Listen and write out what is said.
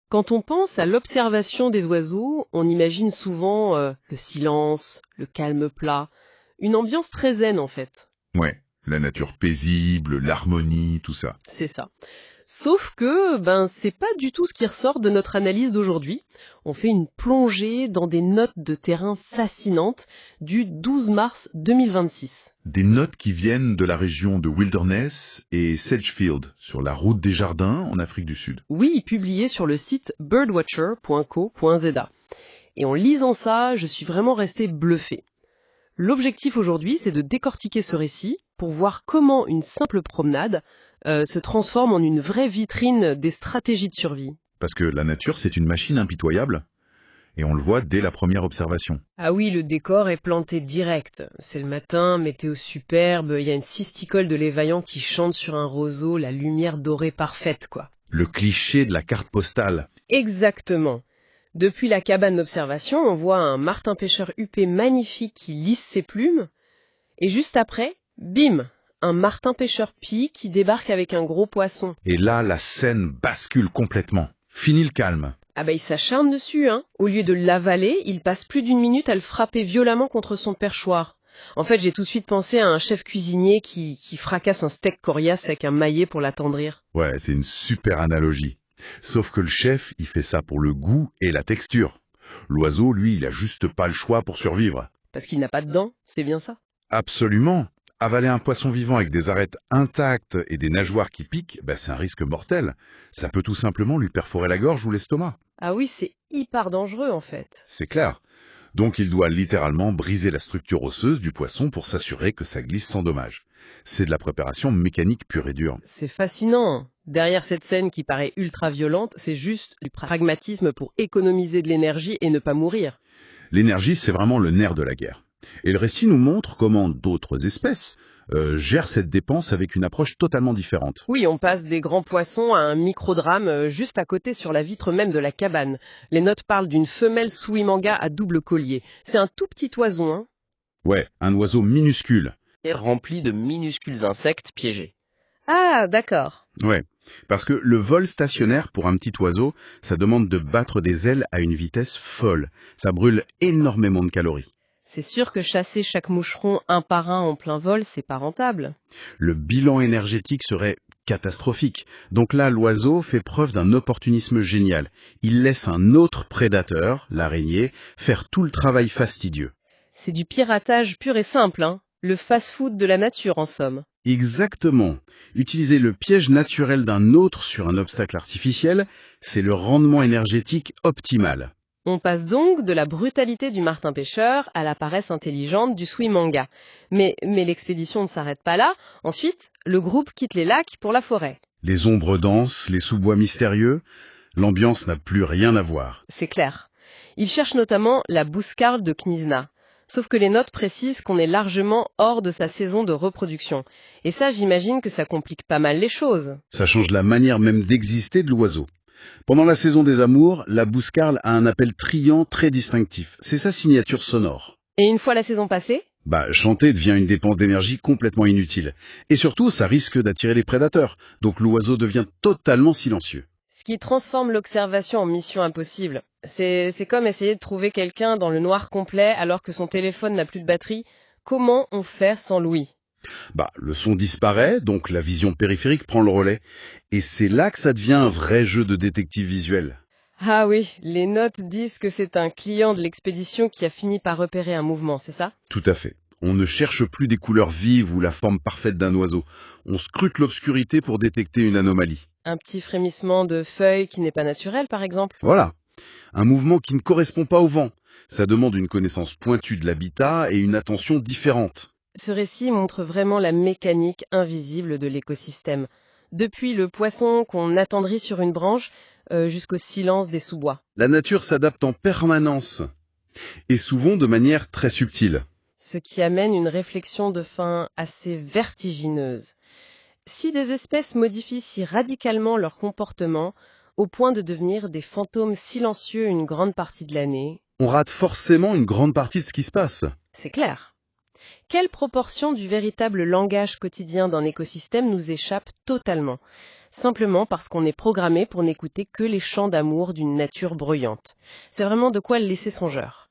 Quand on pense à l'observation des oiseaux, on imagine souvent le silence, le calme plat, une ambiance très zen en fait. Ouais, la nature paisible, l'harmonie, tout ça. C'est ça. Sauf que, c'est pas du tout ce qui ressort de notre analyse d'aujourd'hui. On fait une plongée dans des notes de terrain fascinantes du 12 mars 2026. Des notes qui viennent de la région de Wilderness et Sedgefield, sur la route des jardins en Afrique du Sud. Oui, publié sur le site birdwatcher.co.za. Et en lisant ça, je suis vraiment restée bluffée. L'objectif aujourd'hui, c'est de décortiquer ce récit pour voir comment une simple promenade se transforme en une vraie vitrine des stratégies de survie. Parce que la nature, c'est une machine impitoyable, et on le voit dès la première observation. Ah oui, le décor est planté direct. C'est le matin, météo superbe, il y a une cisticole de l'évaillant qui chante sur un roseau, la lumière dorée parfaite, quoi. Le cliché de la carte postale. Exactement. Depuis la cabane d'observation, on voit un martin-pêcheur huppé magnifique qui lisse ses plumes. Et juste après, bim, un martin-pêcheur pie qui débarque avec un gros poisson. Et là, la scène bascule complètement. Fini le calme. Ah il s'acharne dessus, hein. Au lieu de l'avaler, il passe plus d'une minute à le frapper violemment contre son perchoir. En fait, j'ai tout de suite pensé à un chef cuisinier qui fracasse un steak coriace avec un maillet pour l'attendrir. Ouais, c'est une super analogie. Sauf que le chef, il fait ça pour le goût et la texture. L'oiseau, lui, il a juste pas le choix pour survivre. Parce qu'il n'a pas de dents, c'est bien ça. Absolument. Avaler un poisson vivant avec des arêtes intactes et des nageoires qui piquent, c'est un risque mortel. Ça peut tout simplement lui perforer la gorge ou l'estomac. Ah oui, c'est hyper dangereux en fait. C'est clair. Donc il doit littéralement briser la structure osseuse du poisson pour s'assurer que ça glisse sans dommage. C'est de la préparation mécanique pure et dure. C'est fascinant. Derrière cette scène qui paraît ultra violente, c'est juste du pragmatisme pour économiser de l'énergie et ne pas mourir. L'énergie, c'est vraiment le nerf de la guerre. Et le récit nous montre comment d'autres espèces gèrent cette dépense avec une approche totalement différente. Oui, on passe des grands poissons à un microdrame juste à côté sur la vitre même de la cabane. Les notes parlent d'une femelle Suimanga à double collier. C'est un tout petit oiseau, hein. Ouais, un oiseau minuscule. Et rempli de minuscules insectes piégés. Ah, d'accord. Ouais, parce que le vol stationnaire pour un petit oiseau, ça demande de battre des ailes à une vitesse folle. Ça brûle énormément de calories. C'est sûr que chasser chaque moucheron un par un en plein vol, c'est pas rentable. Le bilan énergétique serait catastrophique. Donc là, l'oiseau fait preuve d'un opportunisme génial. Il laisse un autre prédateur, l'araignée, faire tout le travail fastidieux. C'est du piratage pur et simple, hein. Le fast-food de la nature, en somme. Exactement. Utiliser le piège naturel d'un autre sur un obstacle artificiel, c'est le rendement énergétique optimal. On passe donc de la brutalité du martin-pêcheur à la paresse intelligente du Suimanga. Mais l'expédition ne s'arrête pas là. Ensuite, le groupe quitte les lacs pour la forêt. Les ombres denses, les sous-bois mystérieux, l'ambiance n'a plus rien à voir. C'est clair. Ils cherchent notamment la bouscarle de Knizna. Sauf que les notes précisent qu'on est largement hors de sa saison de reproduction. Et ça, j'imagine que ça complique pas mal les choses. Ça change la manière même d'exister de l'oiseau. Pendant la saison des amours, la bouscarle a un appel triant très distinctif. C'est sa signature sonore. Et une fois la saison passée ? Chanter devient une dépense d'énergie complètement inutile. Et surtout, ça risque d'attirer les prédateurs. Donc l'oiseau devient totalement silencieux. Ce qui transforme l'observation en mission impossible. C'est comme essayer de trouver quelqu'un dans le noir complet alors que son téléphone n'a plus de batterie. Comment on fait sans l'ouïe ? Le son disparaît, donc la vision périphérique prend le relais. Et c'est là que ça devient un vrai jeu de détective visuel. Ah oui, les notes disent que c'est un client de l'expédition qui a fini par repérer un mouvement, c'est ça ? Tout à fait. On ne cherche plus des couleurs vives ou la forme parfaite d'un oiseau. On scrute l'obscurité pour détecter une anomalie. Un petit frémissement de feuilles qui n'est pas naturel, par exemple ? Voilà. Un mouvement qui ne correspond pas au vent. Ça demande une connaissance pointue de l'habitat et une attention différente. Ce récit montre vraiment la mécanique invisible de l'écosystème. Depuis le poisson qu'on attendrit sur une branche jusqu'au silence des sous-bois. La nature s'adapte en permanence, et souvent de manière très subtile. Ce qui amène une réflexion de fin assez vertigineuse. Si des espèces modifient si radicalement leur comportement, au point de devenir des fantômes silencieux une grande partie de l'année, on rate forcément une grande partie de ce qui se passe. C'est clair. Quelle proportion du véritable langage quotidien d'un écosystème nous échappe totalement ? simplement parce qu'on est programmé pour n'écouter que les chants d'amour d'une nature bruyante. C'est vraiment de quoi le laisser songeur.